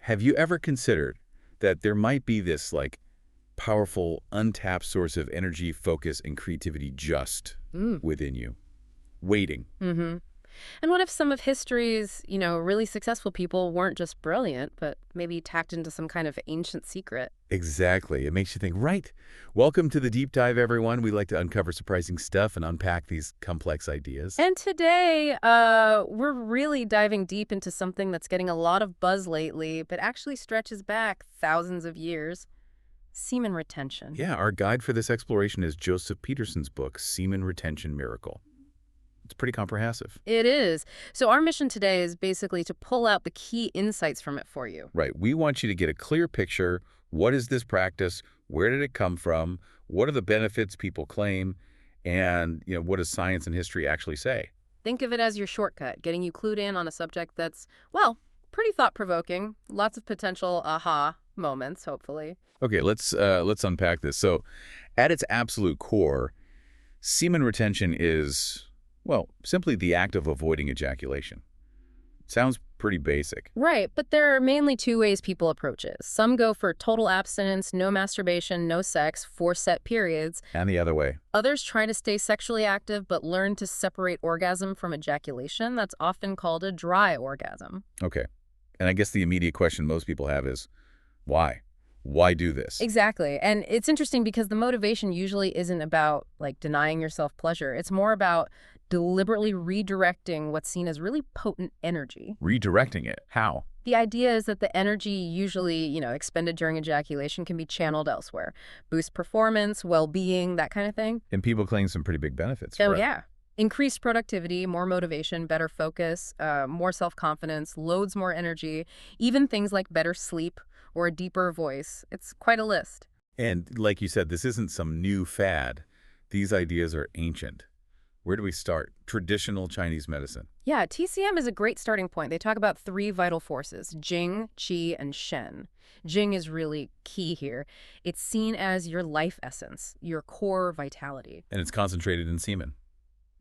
Have you ever considered that there might be this, powerful, untapped source of energy, focus, and creativity just Mm. within you, waiting? Mm-hmm. And what if some of history's, really successful people weren't just brilliant, but maybe tacked into some kind of ancient secret? Exactly. It makes you think, right? Welcome to the deep dive, everyone. We like to uncover surprising stuff and unpack these complex ideas. And today, we're really diving deep into something that's getting a lot of buzz lately, but actually stretches back thousands of years: semen retention. Yeah, our guide for this exploration is Joseph Peterson's book, Semen Retention Miracle. It's pretty comprehensive. It is. So our mission today is basically to pull out the key insights from it for you. Right. We want you to get a clear picture. What is this practice? Where did it come from? What are the benefits people claim? And, what does science and history actually say? Think of it as your shortcut, getting you clued in on a subject that's, well, pretty thought-provoking. Lots of potential aha moments, hopefully. Okay, let's unpack this. So, at its absolute core, semen retention is, well, simply the act of avoiding ejaculation. Sounds pretty basic. Right, but there are mainly two ways people approach it. Some go for total abstinence, no masturbation, no sex, for set periods. And the other way. Others try to stay sexually active but learn to separate orgasm from ejaculation. That's often called a dry orgasm. Okay. And I guess the immediate question most people have is, why? Why do this? Exactly. And it's interesting because the motivation usually isn't about denying yourself pleasure. It's more about deliberately redirecting what's seen as really potent energy. Redirecting it. How? The idea is that the energy usually, expended during ejaculation can be channeled elsewhere. Boost performance, well-being, that kind of thing. And people claim some pretty big benefits Oh, for it. yeah. Increased productivity, more motivation, better focus, more self-confidence, loads more energy, even things like better sleep or a deeper voice. It's quite a list. And like you said, this isn't some new fad. These ideas are ancient. Where do we start? Traditional Chinese medicine. Yeah, TCM is a great starting point. They talk about three vital forces: Jing, Qi, and Shen. Jing is really key here. It's seen as your life essence, your core vitality. And it's concentrated in semen.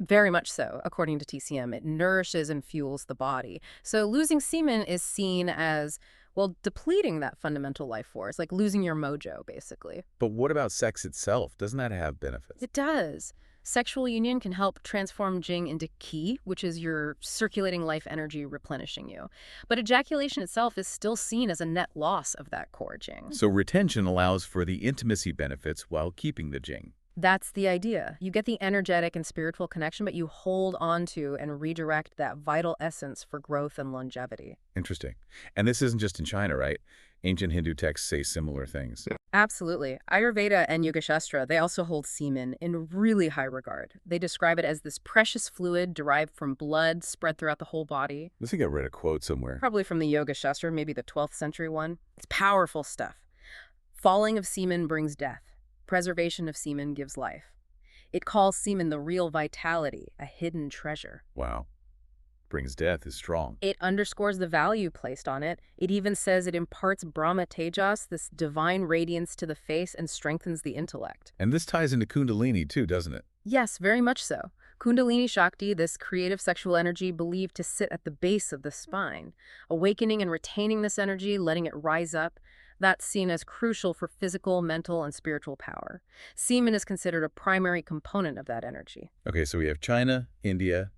Very much so, according to TCM. It nourishes and fuels the body. So losing semen is seen as, well, depleting that fundamental life force, like losing your mojo, basically. But what about sex itself? Doesn't that have benefits? It does. Sexual union can help transform Jing into Qi, which is your circulating life energy replenishing you. But ejaculation itself is still seen as a net loss of that core Jing. So retention allows for the intimacy benefits while keeping the Jing. That's the idea. You get the energetic and spiritual connection, but you hold on to and redirect that vital essence for growth and longevity. Interesting. And this isn't just in China, right? Ancient Hindu texts say similar things. Absolutely. Ayurveda and Yoga Shastra, they also hold semen in really high regard. They describe it as this precious fluid derived from blood spread throughout the whole body. I think I read a quote somewhere. Probably from the Yoga Shastra, maybe the 12th century one. It's powerful stuff. Falling of semen brings death. Preservation of semen gives life. It calls semen the real vitality, a hidden treasure. Wow. Brings death is strong. It underscores the value placed on it. It even says it imparts Brahma Tejas, this divine radiance, to the face and strengthens the intellect. And this ties into Kundalini too, doesn't it? Yes, very much so. Kundalini Shakti, this creative sexual energy believed to sit at the base of the spine. Awakening and retaining this energy, letting it rise up, that's seen as crucial for physical, mental, and spiritual power. Semen is considered a primary component of that energy. Okay, so we have China, India.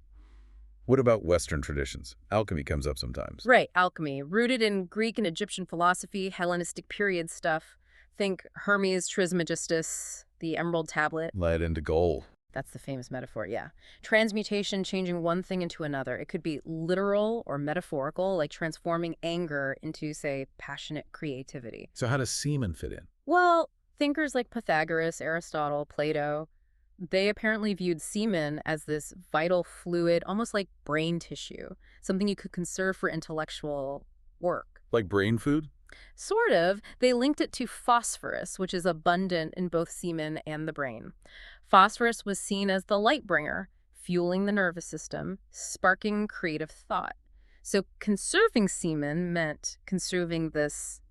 What about Western traditions? Alchemy comes up sometimes. Right, alchemy, rooted in Greek and Egyptian philosophy, Hellenistic period stuff. Think Hermes Trismegistus, the Emerald Tablet. Lead into gold. That's the famous metaphor, yeah. Transmutation, changing one thing into another. It could be literal or metaphorical, like transforming anger into, say, passionate creativity. So how does semen fit in? Well, thinkers like Pythagoras, Aristotle, Plato, they apparently viewed semen as this vital fluid, almost like brain tissue, something you could conserve for intellectual work. Like brain food? Sort of. They linked it to phosphorus, which is abundant in both semen and the brain. Phosphorus was seen as the light bringer, fueling the nervous system, sparking creative thought. So conserving semen meant conserving this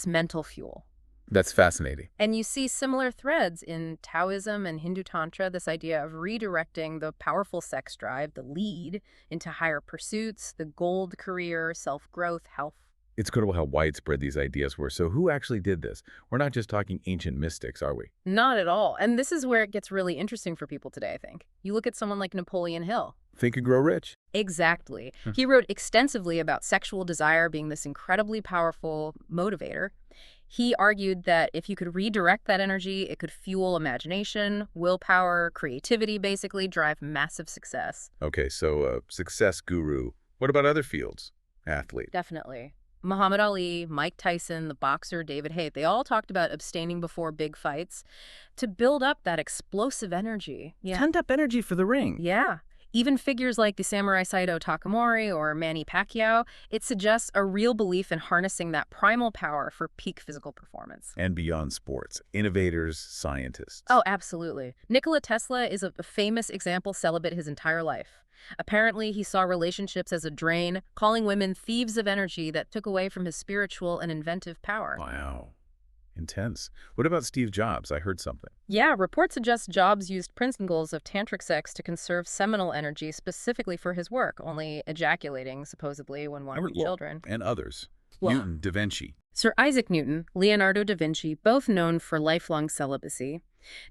mental fuel. That's fascinating. And you see similar threads in Taoism and Hindu Tantra, this idea of redirecting the powerful sex drive, the lead, into higher pursuits, the gold career, self-growth, health. It's incredible how widespread these ideas were. So who actually did this? We're not just talking ancient mystics, are we? Not at all. And this is where it gets really interesting for people today, I think. You look at someone like Napoleon Hill. Think and Grow Rich. Exactly. He wrote extensively about sexual desire being this incredibly powerful motivator. He argued that if you could redirect that energy, it could fuel imagination, willpower, creativity, basically drive massive success. Okay, so success guru. What about other fields? Athlete. Definitely. Muhammad Ali, Mike Tyson, the boxer David Haye, they all talked about abstaining before big fights to build up that explosive energy. Yeah. Pent up energy for the ring. Yeah. Even figures like the samurai Saito Takamori or Manny Pacquiao, it suggests a real belief in harnessing that primal power for peak physical performance. And beyond sports, innovators, scientists. Oh, absolutely. Nikola Tesla is a famous example celibate his entire life. Apparently, he saw relationships as a drain, calling women thieves of energy that took away from his spiritual and inventive power. Wow. Intense. What about Steve Jobs? I heard something. Yeah, reports suggest Jobs used principles of tantric sex to conserve seminal energy specifically for his work, only ejaculating, supposedly, when wanting children. And others. Well, Newton, Da Vinci. Sir Isaac Newton, Leonardo da Vinci, both known for lifelong celibacy.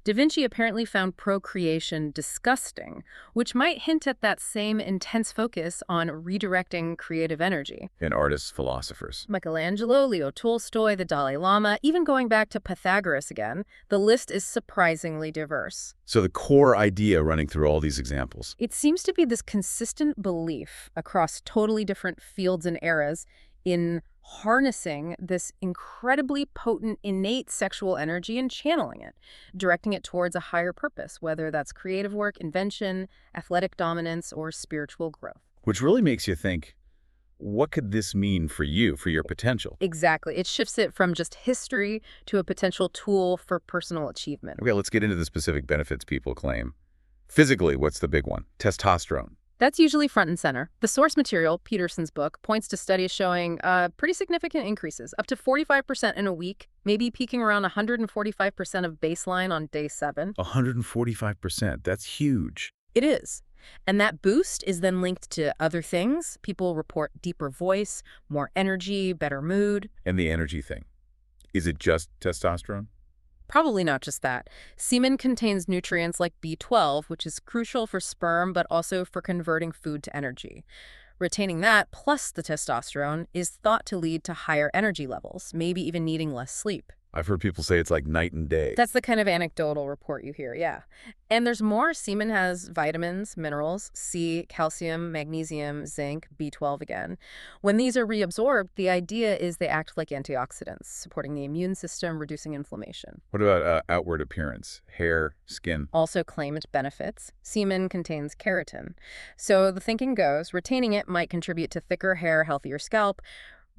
Da Vinci apparently found procreation disgusting, which might hint at that same intense focus on redirecting creative energy. And artists, philosophers. Michelangelo, Leo Tolstoy, the Dalai Lama, even going back to Pythagoras again, the list is surprisingly diverse. So the core idea running through all these examples. It seems to be this consistent belief across totally different fields and eras in harnessing this incredibly potent innate sexual energy and channeling it, directing it towards a higher purpose, whether that's creative work, invention, athletic dominance, or spiritual growth. Which really makes you think, what could this mean for you, for your potential? Exactly. It shifts it from just history to a potential tool for personal achievement. Okay, let's get into the specific benefits people claim. Physically, what's the big one? Testosterone. That's usually front and center. The source material, Peterson's book, points to studies showing pretty significant increases, up to 45% in a week, maybe peaking around 145% of baseline on day 7. 145%. That's huge. It is. And that boost is then linked to other things. People report deeper voice, more energy, better mood. And the energy thing. Is it just testosterone? Probably not just that. Semen contains nutrients like B12, which is crucial for sperm, but also for converting food to energy. Retaining that, plus the testosterone, is thought to lead to higher energy levels, maybe even needing less sleep. I've heard people say it's like night and day. That's the kind of anecdotal report you hear, yeah. And there's more. Semen has vitamins, minerals, C, calcium, magnesium, zinc, B12 again. When these are reabsorbed, the idea is they act like antioxidants, supporting the immune system, reducing inflammation. What about outward appearance? Hair, skin? Also claimed benefits. Semen contains keratin. So the thinking goes, retaining it might contribute to thicker hair, healthier scalp.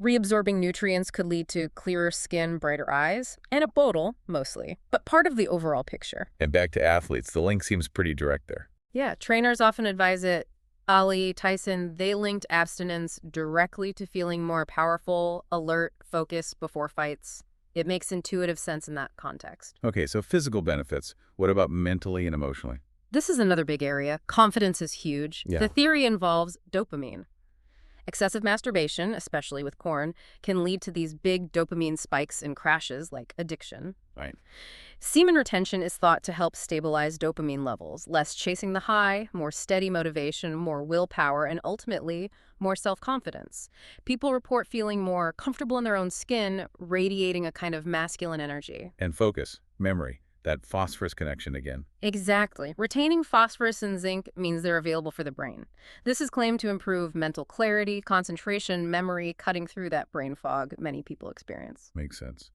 Reabsorbing nutrients could lead to clearer skin, brighter eyes, and a bodil, mostly, but part of the overall picture. And back to athletes, the link seems pretty direct there. Yeah, trainers often advise it. Ali, Tyson, they linked abstinence directly to feeling more powerful, alert, focused before fights. It makes intuitive sense in that context. Okay, so physical benefits. What about mentally and emotionally? This is another big area. Confidence is huge. Yeah. The theory involves dopamine. Excessive masturbation, especially with porn, can lead to these big dopamine spikes and crashes like addiction. Right. Semen retention is thought to help stabilize dopamine levels, less chasing the high, more steady motivation, more willpower, and ultimately, more self-confidence. People report feeling more comfortable in their own skin, radiating a kind of masculine energy. And focus, memory, that phosphorus connection again. Exactly. Retaining phosphorus and zinc means they're available for the brain. This is claimed to improve mental clarity, concentration, memory, cutting through that brain fog many people experience. Makes sense.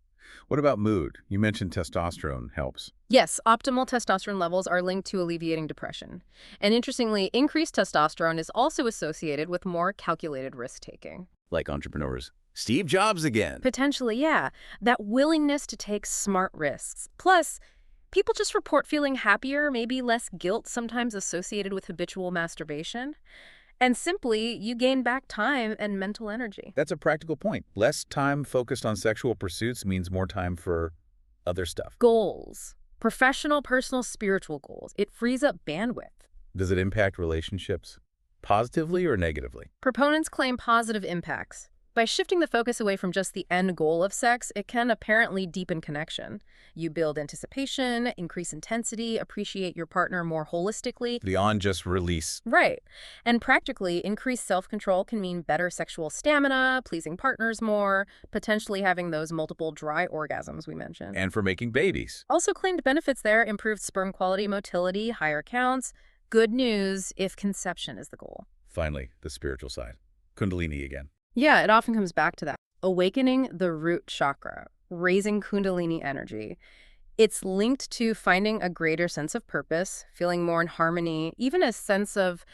What about mood? You mentioned testosterone helps. Yes, optimal testosterone levels are linked to alleviating depression. And interestingly, increased testosterone is also associated with more calculated risk-taking. Like entrepreneurs. Steve Jobs again. Potentially, yeah. That willingness to take smart risks. Plus, people just report feeling happier, maybe less guilt sometimes associated with habitual masturbation. And simply, you gain back time and mental energy. That's a practical point. Less time focused on sexual pursuits means more time for other stuff. Goals. Professional, personal, spiritual goals. It frees up bandwidth. Does it impact relationships positively or negatively? Proponents claim positive impacts, By shifting the focus away from just the end goal of sex, it can apparently deepen connection. You build anticipation, increase intensity, appreciate your partner more holistically. Beyond just release. Right. And practically, increased self-control can mean better sexual stamina, pleasing partners more, potentially having those multiple dry orgasms we mentioned. And for making babies. Also claimed benefits there: improved sperm quality, motility, higher counts. Good news if conception is the goal. Finally, the spiritual side. Kundalini again. Yeah, it often comes back to that. Awakening the root chakra, raising Kundalini energy. It's linked to finding a greater sense of purpose, feeling more in harmony, even a sense of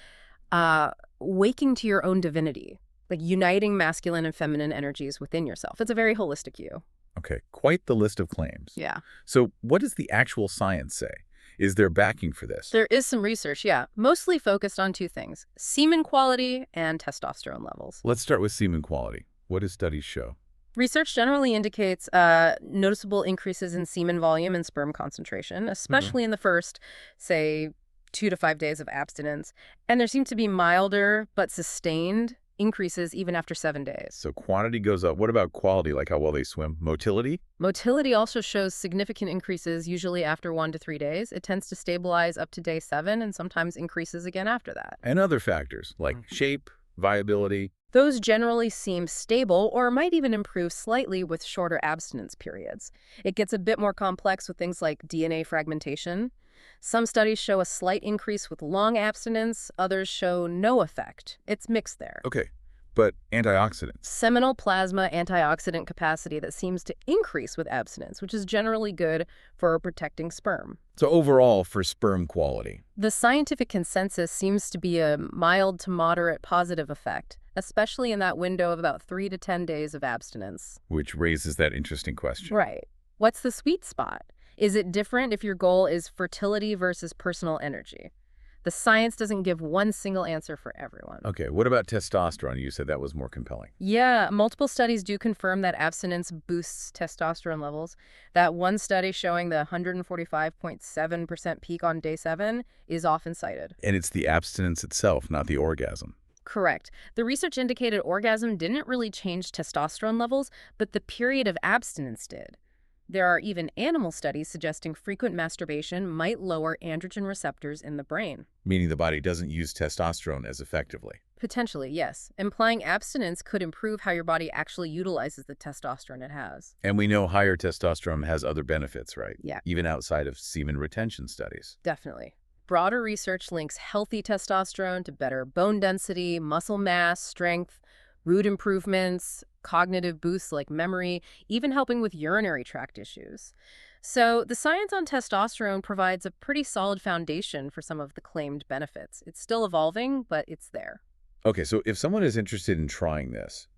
waking to your own divinity, like uniting masculine and feminine energies within yourself. It's a very holistic view. Okay, quite the list of claims. Yeah. So what does the actual science say? Is there backing for this? There is some research, yeah, mostly focused on two things: semen quality and testosterone levels. Let's start with semen quality. What do studies show? Research generally indicates noticeable increases in semen volume and sperm concentration, especially in the first, say, 2 to 5 days of abstinence. And there seem to be milder but sustained increases even after 7 days. So quantity goes up. What about quality, like how well they swim? Motility? Motility also shows significant increases, usually after 1 to 3 days. It tends to stabilize up to day 7 and sometimes increases again after that. And other factors like shape, viability. Those generally seem stable or might even improve slightly with shorter abstinence periods. It gets a bit more complex with things like DNA fragmentation. Some studies show a slight increase with long abstinence, others show no effect. It's mixed there. Okay, but antioxidants. Seminal plasma antioxidant capacity that seems to increase with abstinence, which is generally good for protecting sperm. So overall, for sperm quality. The scientific consensus seems to be a mild to moderate positive effect, especially in that window of about 3 to 10 days of abstinence. Which raises that interesting question. Right. What's the sweet spot? Is it different if your goal is fertility versus personal energy? The science doesn't give one single answer for everyone. Okay, what about testosterone? You said that was more compelling. Yeah, multiple studies do confirm that abstinence boosts testosterone levels. That one study showing the 145.7% peak on day 7 is often cited. And it's the abstinence itself, not the orgasm. Correct. The research indicated orgasm didn't really change testosterone levels, but the period of abstinence did. There are even animal studies suggesting frequent masturbation might lower androgen receptors in the brain. Meaning the body doesn't use testosterone as effectively. Potentially, yes. Implying abstinence could improve how your body actually utilizes the testosterone it has. And we know higher testosterone has other benefits, right? Yeah. Even outside of semen retention studies. Definitely. Broader research links healthy testosterone to better bone density, muscle mass, strength, mood improvements, cognitive boosts like memory, even helping with urinary tract issues. So the science on testosterone provides a pretty solid foundation for some of the claimed benefits. It's still evolving, but it's there. Okay, so if someone is interested in trying this,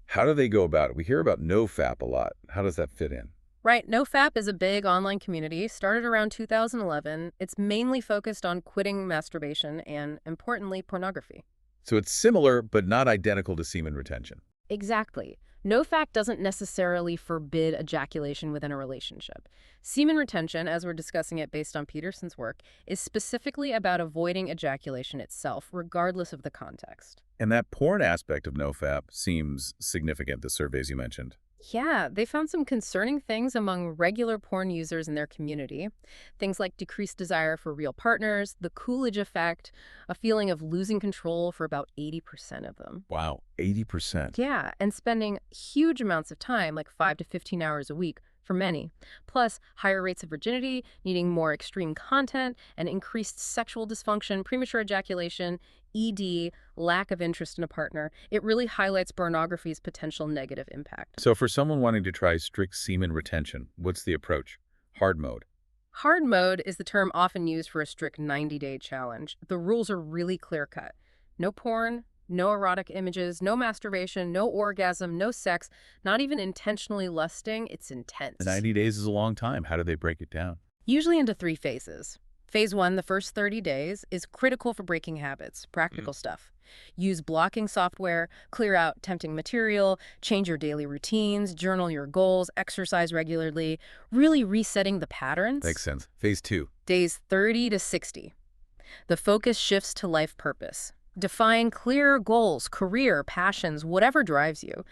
how do they go about it? We hear about NoFap a lot. How does that fit in? Right, NoFap is a big online community, started around 2011. It's mainly focused on quitting masturbation and, importantly, pornography. So it's similar, but not identical to semen retention. Exactly. NoFap doesn't necessarily forbid ejaculation within a relationship. Semen retention, as we're discussing it based on Peterson's work, is specifically about avoiding ejaculation itself, regardless of the context. And that porn aspect of NoFap seems significant, the surveys you mentioned. Yeah, they found some concerning things among regular porn users in their community. Things like decreased desire for real partners, the Coolidge effect, a feeling of losing control for about 80% of them. Wow, 80%. Yeah, and spending huge amounts of time, like 5 to 15 hours a week, for many. Plus, higher rates of virginity, needing more extreme content, and increased sexual dysfunction, premature ejaculation, ED, lack of interest in a partner. It really highlights pornography's potential negative impact. So for someone wanting to try strict semen retention, what's the approach? Hard mode. Hard mode is the term often used for a strict 90-day challenge. The rules are really clear-cut. No porn, no erotic images, no masturbation, no orgasm, no sex, not even intentionally lusting. It's intense. 90 days is a long time. How do they break it down? Usually into 3 phases. Phase 1, the first 30 days, is critical for breaking habits, practical stuff. Use blocking software, clear out tempting material, change your daily routines, journal your goals, exercise regularly, really resetting the patterns. Makes sense. Phase 2. Days 30 to 60. The focus shifts to life purpose. Define clear goals, career, passions, whatever drives you.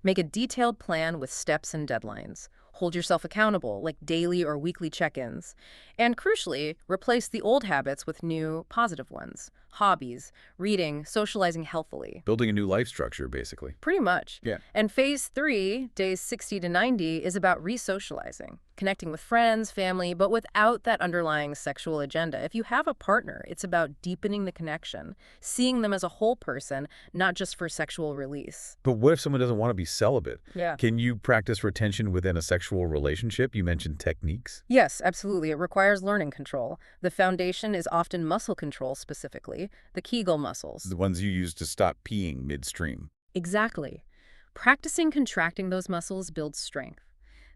Make a detailed plan with steps and deadlines. Hold yourself accountable, like daily or weekly check-ins. And crucially, replace the old habits with new, positive ones. Hobbies, reading, socializing healthily. Building a new life structure, basically. Pretty much. Yeah. And phase 3, days 60 to 90, is about re-socializing, connecting with friends, family, but without that underlying sexual agenda. If you have a partner, it's about deepening the connection, seeing them as a whole person, not just for sexual release. But what if someone doesn't want to be celibate? Yeah. Can you practice retention within a sexual relationship? You mentioned techniques. Yes, absolutely. It requires learning control. The foundation is often muscle control specifically, the Kegel muscles. The ones you use to stop peeing midstream. Exactly. Practicing contracting those muscles builds strength.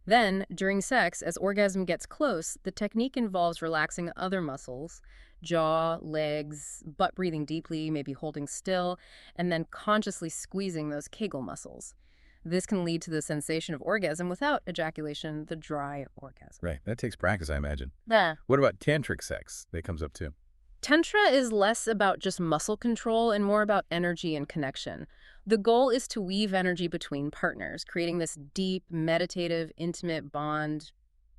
Then, during sex, as orgasm gets close, the technique involves relaxing other muscles, jaw, legs, butt breathing deeply, maybe holding still, and then consciously squeezing those Kegel muscles. This can lead to the sensation of orgasm without ejaculation, the dry orgasm. Right. That takes practice, I imagine. Yeah. What about tantric sex? That comes up too. Tantra is less about just muscle control and more about energy and connection. The goal is to weave energy between partners, creating this deep, meditative, intimate bond,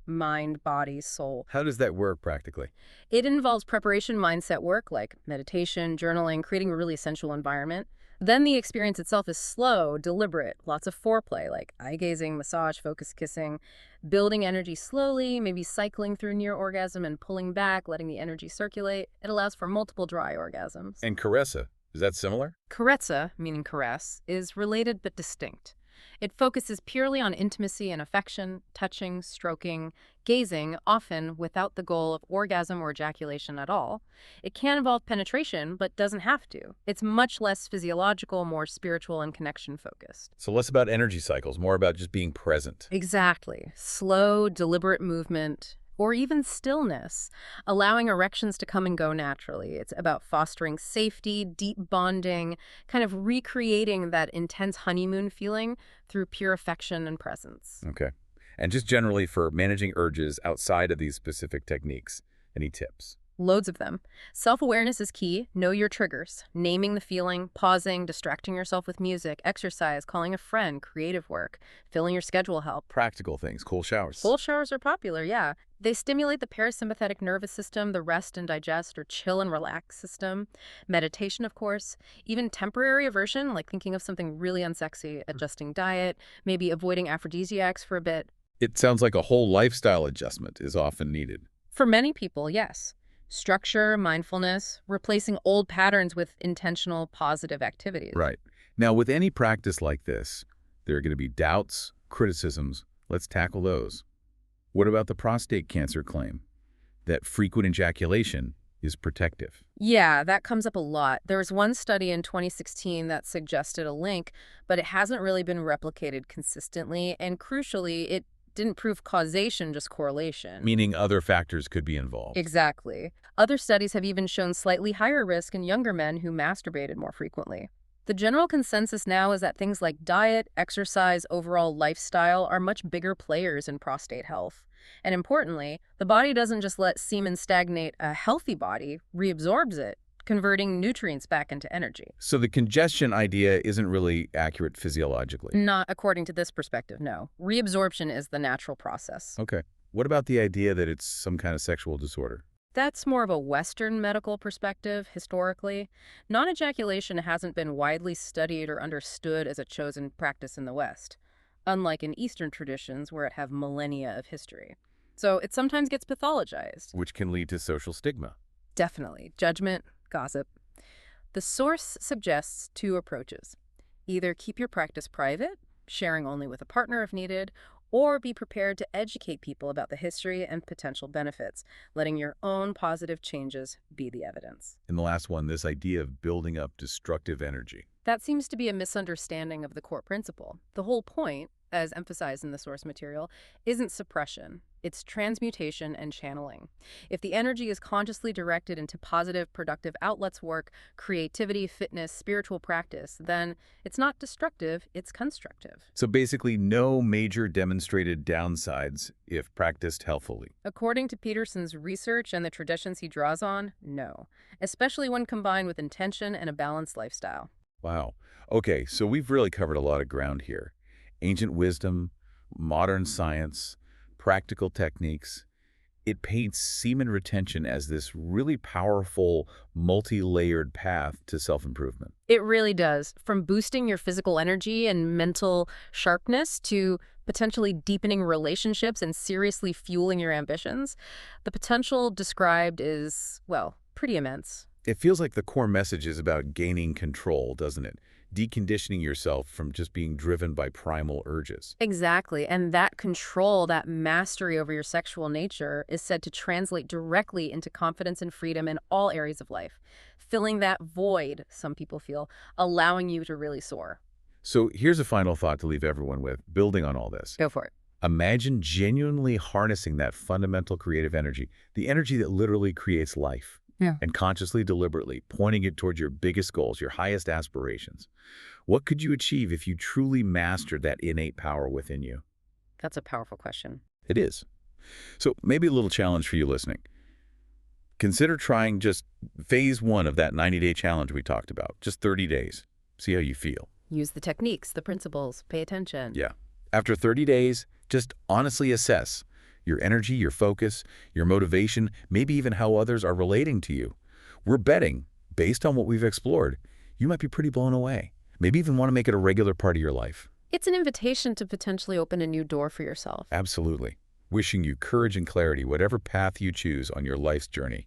mind, body, soul. How does that work practically? It involves preparation mindset work like meditation, journaling, creating a really sensual environment. Then the experience itself is slow, deliberate, lots of foreplay like eye gazing, massage, focus kissing, building energy slowly, maybe cycling through near orgasm and pulling back, letting the energy circulate. It allows for multiple dry orgasms. And caressa, is that similar? Carezza, meaning caress, is related but distinct. It focuses purely on intimacy and affection, touching, stroking, gazing, often without the goal of orgasm or ejaculation at all. It can involve penetration, but doesn't have to. It's much less physiological, more spiritual and connection-focused. So less about energy cycles, more about just being present. Exactly. Slow, deliberate movement, or even stillness, allowing erections to come and go naturally. It's about fostering safety, deep bonding, kind of recreating that intense honeymoon feeling through pure affection and presence. Okay. And just generally for managing urges outside of these specific techniques, any tips? Loads of them. Self-awareness is key. Know your triggers. Naming the feeling, pausing, distracting yourself with music, exercise, calling a friend, creative work, filling your schedule help. Practical things, cool showers. Cold showers are popular, yeah. They stimulate the parasympathetic nervous system, the rest and digest or chill and relax system. Meditation, of course. Even temporary aversion, like thinking of something really unsexy, adjusting diet, maybe avoiding aphrodisiacs for a bit. It sounds like a whole lifestyle adjustment is often needed. For many people, yes. Structure, mindfulness, replacing old patterns with intentional, positive activities. Right. Now, with any practice like this, there are going to be doubts, criticisms. Let's tackle those. What about the prostate cancer claim that frequent ejaculation is protective? Yeah, that comes up a lot. There was one study in 2016 that suggested a link, but it hasn't really been replicated consistently, and crucially, it didn't prove causation, just correlation. Meaning other factors could be involved. Exactly. Other studies have even shown slightly higher risk in younger men who masturbated more frequently. The general consensus now is that things like diet, exercise, overall lifestyle are much bigger players in prostate health. And importantly, the body doesn't just let semen stagnate. A healthy body reabsorbs it, converting nutrients back into energy. So the congestion idea isn't really accurate physiologically. Not according to this perspective, no. Reabsorption is the natural process. Okay. What about the idea that it's some kind of sexual disorder? That's more of a Western medical perspective, historically. Non-ejaculation hasn't been widely studied or understood as a chosen practice in the West, unlike in Eastern traditions where it have millennia of history. So it sometimes gets pathologized. Which can lead to social stigma. Definitely. Judgment, gossip. The source suggests two approaches. Either keep your practice private, sharing only with a partner if needed, or be prepared to educate people about the history and potential benefits, letting your own positive changes be the evidence. And the last one, this idea of building up destructive energy. That seems to be a misunderstanding of the core principle. The whole point, as emphasized in the source material, isn't suppression. It's transmutation and channeling. If the energy is consciously directed into positive, productive outlets, work, creativity, fitness, spiritual practice, then it's not destructive, it's constructive. So basically no major demonstrated downsides if practiced healthfully. According to Peterson's research and the traditions he draws on, no. Especially when combined with intention and a balanced lifestyle. Wow. Okay, so we've really covered a lot of ground here. Ancient wisdom, modern science, practical techniques. It paints semen retention as this really powerful, multi-layered path to self-improvement. It really does. From boosting your physical energy and mental sharpness to potentially deepening relationships and seriously fueling your ambitions, the potential described is, well, pretty immense. It feels like the core message is about gaining control, doesn't it? Deconditioning yourself from just being driven by primal urges. Exactly. And that control, that mastery over your sexual nature is said to translate directly into confidence and freedom in all areas of life, filling that void, some people feel, allowing you to really soar. So here's a final thought to leave everyone with, building on all this. Go for it. Imagine genuinely harnessing that fundamental creative energy, the energy that literally creates life. Yeah. And consciously, deliberately, pointing it towards your biggest goals, your highest aspirations. What could you achieve if you truly mastered that innate power within you? That's a powerful question. It is. So maybe a little challenge for you listening. Consider trying just phase 1 of that 90-day challenge we talked about, just 30 days. See how you feel. Use the techniques, the principles, pay attention. Yeah. After 30 days, just honestly assess your energy, your focus, your motivation, maybe even how others are relating to you. We're betting, based on what we've explored, you might be pretty blown away. Maybe even want to make it a regular part of your life. It's an invitation to potentially open a new door for yourself. Absolutely. Wishing you courage and clarity, whatever path you choose on your life's journey.